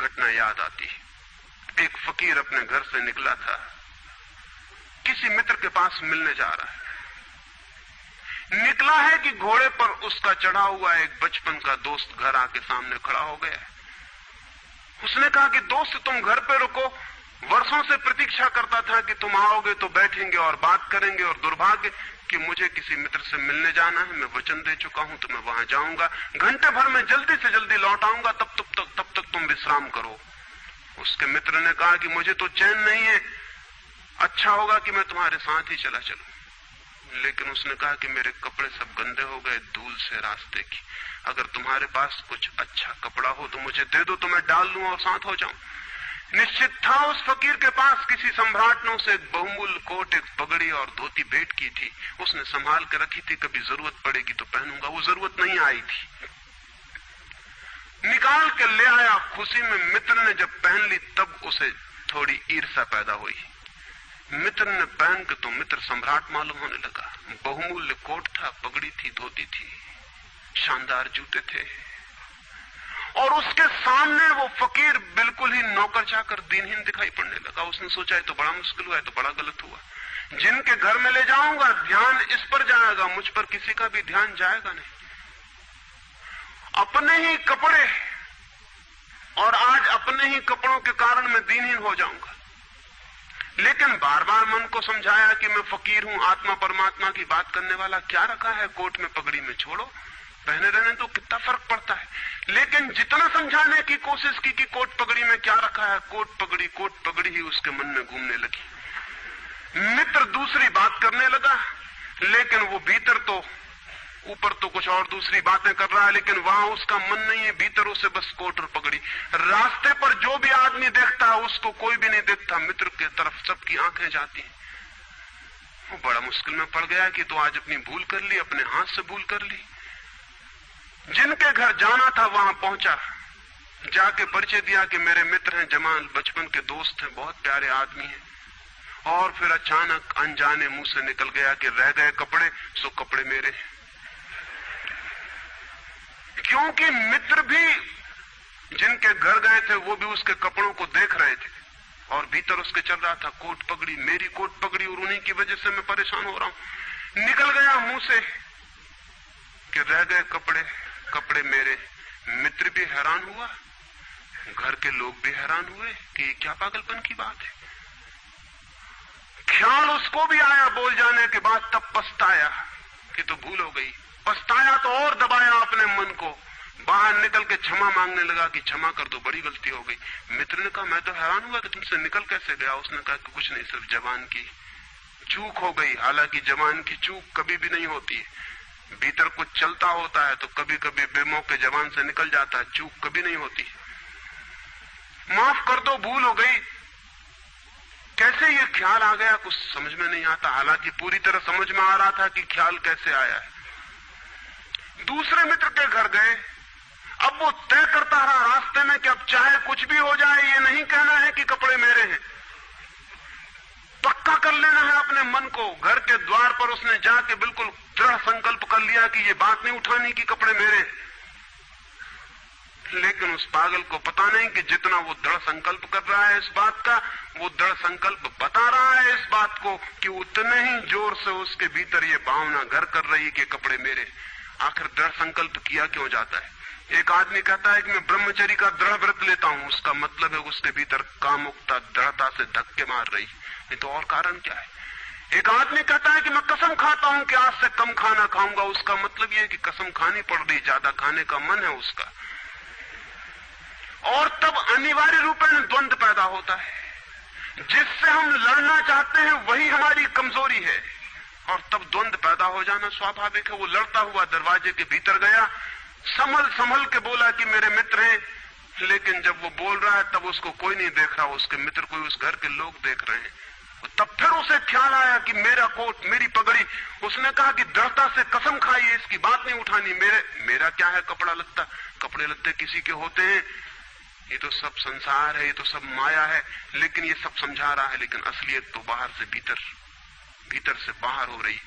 घटना याद आती है। एक फकीर अपने घर से निकला था, किसी मित्र के पास मिलने जा रहा है। निकला है कि घोड़े पर उसका चढ़ा हुआ एक बचपन का दोस्त घर आके सामने खड़ा हो गया। उसने कहा कि दोस्त तुम घर पे रुको, वर्षों से प्रतीक्षा करता था कि तुम आओगे तो बैठेंगे और बात करेंगे, और दुर्भाग्य कि मुझे किसी मित्र से मिलने जाना है, मैं वचन दे चुका हूं तो मैं वहां जाऊंगा, घंटे भर में जल्दी से जल्दी लौट आऊंगा, तब तक तुम विश्राम करो। उसके मित्र ने कहा कि मुझे तो चैन नहीं है, अच्छा होगा कि मैं तुम्हारे साथ ही चला चलूं। लेकिन उसने कहा कि मेरे कपड़े सब गंदे हो गए धूल से रास्ते की, अगर तुम्हारे पास कुछ अच्छा कपड़ा हो तो मुझे दे दो, तो मैं डाल लूं और साथ हो जाऊं। निश्चित था उस फकीर के पास किसी सम्राट ने उसे एक बहुमूल्य कोट, एक पगड़ी और धोती भेंट की थी, उसने संभाल के रखी थी, कभी जरूरत पड़ेगी तो पहनूंगा। वो जरूरत नहीं आई थी, निकाल के ले आया खुशी में। मित्र ने जब पहन ली तब उसे थोड़ी ईर्ष्या पैदा हुई। मित्र ने पहन के तो मित्र सम्राट मालूम होने लगा। बहुमूल्य कोट था, पगड़ी थी, धोती थी, शानदार जूते थे, और उसके सामने वो फकीर बिल्कुल ही नौकर चाकर दीनहीन दिखाई पड़ने लगा। उसने सोचा है तो बड़ा मुश्किल हुआ है, तो बड़ा गलत हुआ। जिनके घर में ले जाऊंगा ध्यान इस पर जाएगा, मुझ पर किसी का भी ध्यान जाएगा नहीं। अपने ही कपड़े, और आज अपने ही कपड़ों के कारण मैं दीनहीन हो जाऊंगा। लेकिन बार बार मन को समझाया कि मैं फकीर हूं, आत्मा परमात्मा की बात करने वाला, क्या रखा है कोट में पगड़ी में, छोड़ो, पहने रहने तो कितना फर्क पड़ता है। लेकिन जितना समझाने की कोशिश की कि कोट पगड़ी में क्या रखा है, कोट पगड़ी ही उसके मन में घूमने लगी। मित्र दूसरी बात करने लगा, लेकिन वो भीतर तो, ऊपर तो कुछ और दूसरी बातें कर रहा है, लेकिन वहां उसका मन नहीं है, भीतर उसे बस कोट और पगड़ी। रास्ते पर जो भी आदमी देखता है उसको कोई भी नहीं देखता, मित्र की तरफ सबकी आंखें जाती हैं। वो बड़ा मुश्किल में पड़ गया कि तो आज अपनी भूल कर ली, अपने हाथ से भूल कर ली। जिनके घर जाना था वहां पहुंचा, जाके परिचय दिया कि मेरे मित्र हैं, जमाल, बचपन के दोस्त हैं, बहुत प्यारे आदमी हैं। और फिर अचानक अनजाने मुंह से निकल गया कि रह गए कपड़े सो कपड़े मेरे। क्योंकि मित्र भी जिनके घर गए थे वो भी उसके कपड़ों को देख रहे थे, और भीतर उसके चल रहा था कोट पगड़ी, मेरी कोट पगड़ी, और उन्हीं की वजह से मैं परेशान हो रहा हूं। निकल गया मुंह से कि रह गए कपड़े, कपड़े मेरे। मित्र भी हैरान हुआ, घर के लोग भी हैरान हुए कि क्या पागलपन की बात है। ख्याल उसको भी आया बोल जाने के बाद, तब पछताया कि तो भूल हो गई। पछताया तो और दबाया अपने मन को, बाहर निकल के क्षमा मांगने लगा कि क्षमा कर दो, बड़ी गलती हो गई। मित्र ने कहा मैं तो हैरान हुआ कि तुमसे निकल कैसे गया। उसने कहा कि कुछ नहीं, सिर्फ जबान की चूक हो गई। हालांकि जबान की चूक कभी भी नहीं होती है, भीतर कुछ चलता होता है तो कभी कभी बेमौके जबान से निकल जाता है, चूक कभी नहीं होती। माफ कर दो, भूल हो गई। कैसे ये ख्याल आ गया कुछ समझ में नहीं आता, हालांकि पूरी तरह समझ में आ रहा था कि ख्याल कैसे आया है। दूसरे मित्र के घर गए, अब वो तय करता रहा रास्ते में कि अब चाहे कुछ भी हो जाए, ये नहीं कहना है कि कपड़े मेरे हैं, पक्का कर लेना है अपने मन को। घर के द्वार पर उसने जाके बिल्कुल दृढ़ संकल्प कर लिया कि ये बात नहीं उठानी कि कपड़े मेरे। लेकिन उस पागल को पता नहीं कि जितना वो दृढ़ संकल्प कर रहा है इस बात का, वो दृढ़ संकल्प बता रहा है इस बात को कि उतने ही जोर से उसके भीतर ये भावना घर कर रही कि कपड़े मेरे। आखिर दृढ़ संकल्प किया क्यों जाता है? एक आदमी कहता है कि मैं ब्रह्मचर्य का दृढ़ व्रत लेता हूं, उसका मतलब है उसके भीतर कामुकता दृढ़ता से धक्के मार रही, नहीं तो और कारण क्या है? एक आदमी कहता है कि मैं कसम खाता हूं कि आज से कम खाना खाऊंगा, उसका मतलब यह है कि कसम खानी पड़ रही, ज्यादा खाने का मन है उसका। और तब अनिवार्य रूप में द्वंद्व पैदा होता है। जिससे हम लड़ना चाहते हैं वही हमारी कमजोरी है, और तब द्वंद्व पैदा हो जाना स्वाभाविक है। वो लड़ता हुआ दरवाजे के भीतर गया, संभल संभल के बोला कि मेरे मित्र हैं, लेकिन जब वो बोल रहा है तब उसको कोई नहीं देख रहा, उसके मित्र कोई उस घर के लोग देख रहे हैं। तब फिर उसे ख्याल आया कि मेरा कोट, मेरी पगड़ी। उसने कहा कि दृढ़ता से कसम खाई है, इसकी बात नहीं उठानी। मेरा क्या है कपड़ा लत्ता, कपड़े लत्ते किसी के होते हैं, ये तो सब संसार है, ये तो सब माया है। लेकिन ये सब समझा रहा है, लेकिन असलियत तो बाहर से भीतर, भीतर से बाहर हो रही।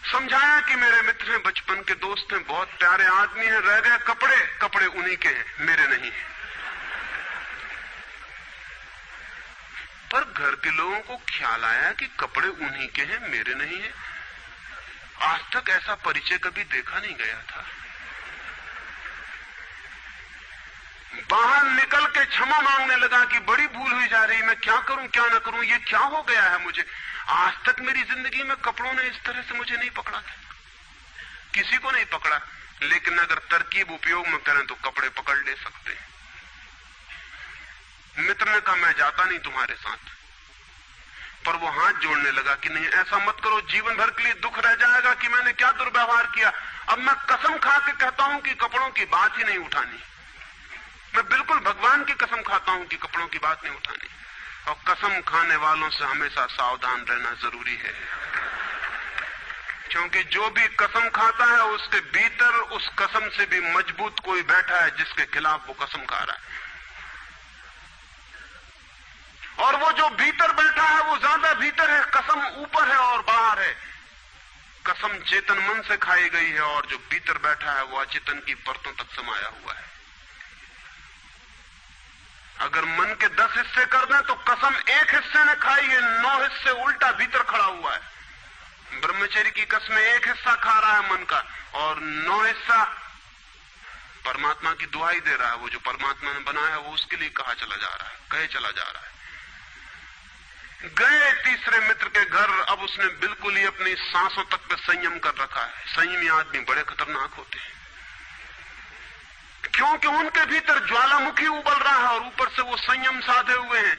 समझाया कि मेरे मित्र हैं, बचपन के दोस्त हैं, बहुत प्यारे आदमी हैं, रह गए कपड़े, कपड़े उन्हीं के हैं, मेरे नहीं है। घर के लोगों को ख्याल आया कि कपड़े उन्हीं के हैं, मेरे नहीं है। आज तक ऐसा परिचय कभी देखा नहीं गया था। बाहर निकल के क्षमा मांगने लगा कि बड़ी भूल हुई जा रही, मैं क्या करूं क्या ना करूं, ये क्या हो गया है मुझे। आज तक मेरी जिंदगी में कपड़ों ने इस तरह से मुझे नहीं पकड़ा था, किसी को नहीं पकड़ा। लेकिन अगर तरकीब उपयोग में करें तो कपड़े पकड़ ले सकते हैं। मित्र ने कहा मैं जाता नहीं तुम्हारे साथ, पर वो हाथ जोड़ने लगा कि नहीं ऐसा मत करो, जीवन भर के लिए दुख रह जाएगा कि मैंने क्या दुर्व्यवहार किया। अब मैं कसम खा के कहता हूं कि कपड़ों की बात ही नहीं उठानी। मैं बिल्कुल भगवान की कसम खाता हूं कि कपड़ों की बात नहीं उठानी। और कसम खाने वालों से हमेशा सावधान रहना जरूरी है, क्योंकि जो भी कसम खाता है उसके भीतर उस कसम से भी मजबूत कोई बैठा है जिसके खिलाफ वो कसम खा रहा है। और वो जो भीतर बैठा है वो ज्यादा भीतर है, कसम ऊपर है और बाहर है। कसम चेतन मन से खाई गई है और जो भीतर बैठा है वो अचेतन की परतों तक समाया हुआ है। अगर मन के 10 हिस्से कर दें तो कसम एक हिस्से ने खाई है, 9 हिस्से उल्टा भीतर खड़ा हुआ है। ब्रह्मचर्य की कसम एक हिस्सा खा रहा है मन का और 9 हिस्सा परमात्मा की दुहाई दे रहा है। वो जो परमात्मा ने बनाया वो उसके लिए कहा चला जा रहा है, कहे चला जा रहा है। गए तीसरे मित्र के घर, अब उसने बिल्कुल ही अपनी सांसों तक पे संयम कर रखा है। संयमी आदमी बड़े खतरनाक होते हैं, क्योंकि उनके भीतर ज्वालामुखी उबल रहा है और ऊपर से वो संयम साधे हुए हैं।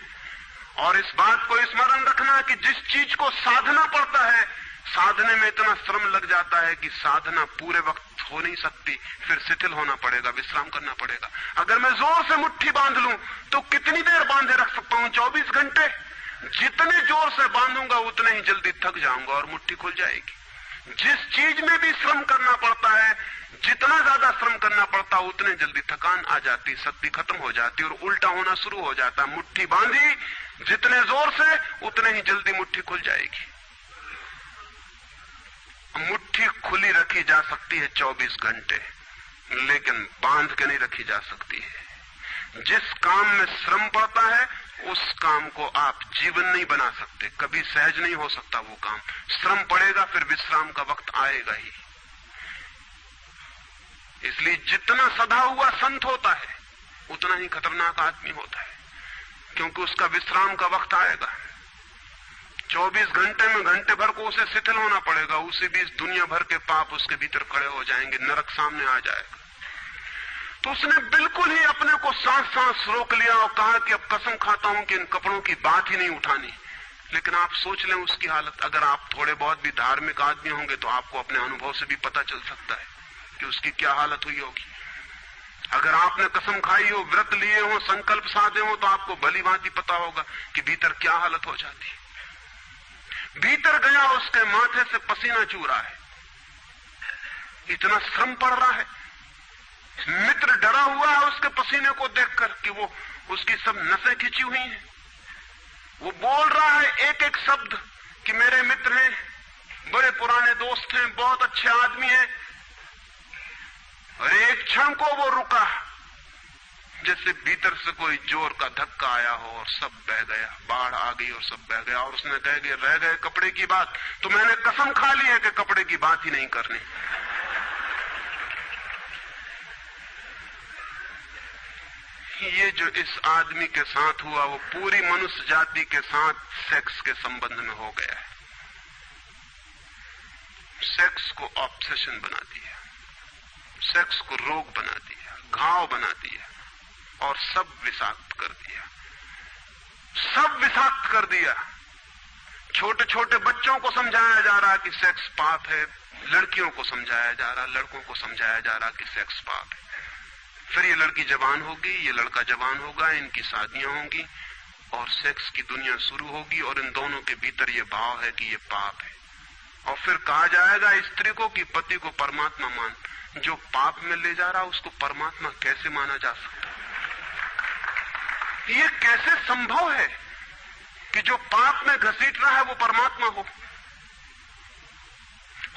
और इस बात को स्मरण रखना कि जिस चीज को साधना पड़ता है, साधने में इतना श्रम लग जाता है कि साधना पूरे वक्त हो नहीं सकती, फिर शिथिल होना पड़ेगा, विश्राम करना पड़ेगा। अगर मैं जोर से मुट्ठी बांध लूं तो कितनी देर बांधे रख सकता हूं? 24 घंटे। जितने जोर से बांधूंगा उतने ही जल्दी थक जाऊंगा और मुट्ठी खुल जाएगी। जिस चीज में भी श्रम करना पड़ता है, जितना ज्यादा श्रम करना पड़ता है उतने जल्दी थकान आ जाती, शक्ति खत्म हो जाती और उल्टा होना शुरू हो जाता। मुट्ठी बांधी जितने जोर से उतने ही जल्दी मुट्ठी खुल जाएगी। मुट्ठी खुली रखी जा सकती है 24 घंटे, लेकिन बांध के नहीं रखी जा सकती है। जिस काम में श्रम पड़ता है उस काम को आप जीवन नहीं बना सकते, कभी सहज नहीं हो सकता वो काम। श्रम पड़ेगा, फिर विश्राम का वक्त आएगा ही। इसलिए जितना सदा हुआ संत होता है उतना ही खतरनाक आदमी होता है, क्योंकि उसका विश्राम का वक्त आएगा। 24 घंटे में घंटे भर को उसे शिथिल होना पड़ेगा, उसी बीच दुनिया भर के पाप उसके भीतर खड़े हो जाएंगे, नरक सामने आ जाएगा। तो उसने बिल्कुल ही अपने को सांस सांस रोक लिया और कहा कि अब कसम खाता हूं कि इन कपड़ों की बात ही नहीं उठानी। लेकिन आप सोच लें उसकी हालत। अगर आप थोड़े बहुत भी धार्मिक आदमी होंगे तो आपको अपने अनुभव से भी पता चल सकता है कि उसकी क्या हालत हुई होगी। अगर आपने कसम खाई हो, व्रत लिए हो, संकल्प साधे हो, तो आपको भली भांति पता होगा कि भीतर क्या हालत हो जाती है। भीतर गया, उसके माथे से पसीना चू रहा है, इतना श्रम पड़ रहा है। मित्र डरा हुआ है उसके पसीने को देखकर कि वो उसकी सब नसें खिंची हुई हैं। वो बोल रहा है एक एक शब्द कि मेरे मित्र हैं, बड़े पुराने दोस्त हैं, बहुत अच्छे आदमी हैं। और एक क्षण को वो रुका, जैसे भीतर से कोई जोर का धक्का आया हो और सब बह गया, बाढ़ आ गई और सब बह गया। और उसने कह गया रह गए कपड़े की बात, तो मैंने कसम खा ली है कि कपड़े की बात ही नहीं करनी। ये जो इस आदमी के साथ हुआ वो पूरी मनुष्य जाति के साथ सेक्स के संबंध में हो गया है। सेक्स को ऑब्सेशन बना दिया, सेक्स को रोग बना दिया, घाव बना दिया और सब विषाक्त कर दिया, सब विषाक्त कर दिया। छोटे छोटे बच्चों को समझाया जा रहा कि सेक्स पाप है, लड़कियों को समझाया जा रहा, लड़कों को समझाया जा रहा कि सेक्स पाप है। फिर ये लड़की जवान होगी, ये लड़का जवान होगा, इनकी शादियां होंगी और सेक्स की दुनिया शुरू होगी और इन दोनों के भीतर ये भाव है कि ये पाप है। और फिर कहा जाएगा स्त्री को कि पति को परमात्मा मान। जो पाप में ले जा रहा उसको परमात्मा कैसे माना जा सकता? ये कैसे संभव है कि जो पाप में घसीट रहा है वो परमात्मा हो?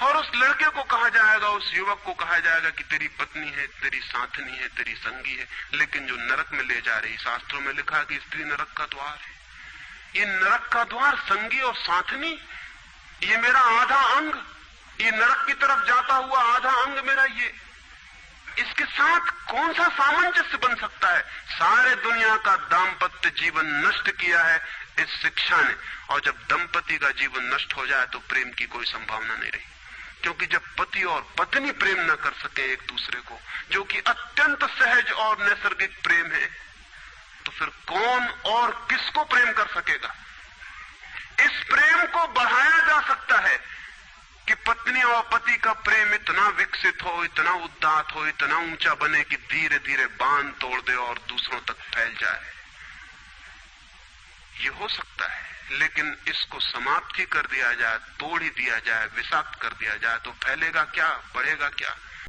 और उस लड़के को कहा जाएगा, उस युवक को कहा जाएगा कि तेरी पत्नी है, तेरी साथनी है, तेरी संगी है, लेकिन जो नरक में ले जा रही, शास्त्रों में लिखा कि स्त्री नरक का द्वार है। ये नरक का द्वार संगी और साथनी, ये मेरा आधा अंग, ये नरक की तरफ जाता हुआ आधा अंग मेरा, ये इसके साथ कौन सा सामंजस्य बन सकता है? सारे दुनिया का दाम्पत्य जीवन नष्ट किया है इस शिक्षा ने। और जब दंपति का जीवन नष्ट हो जाए तो प्रेम की कोई संभावना नहीं रही, क्योंकि जब पति और पत्नी प्रेम न कर सके एक दूसरे को, जो कि अत्यंत सहज और नैसर्गिक प्रेम है, तो फिर कौन और किसको प्रेम कर सकेगा? इस प्रेम को बढ़ाया जा सकता है कि पत्नी और पति का प्रेम इतना विकसित हो, इतना उदात्त हो, इतना ऊंचा बने कि धीरे धीरे बांध तोड़ दे और दूसरों तक फैल जाए। ये हो सकता है, लेकिन इसको समाप्त ही कर दिया जाए, तोड़ ही दिया जाए, विषाक्त कर दिया जाए, तो फैलेगा क्या, बढ़ेगा क्या?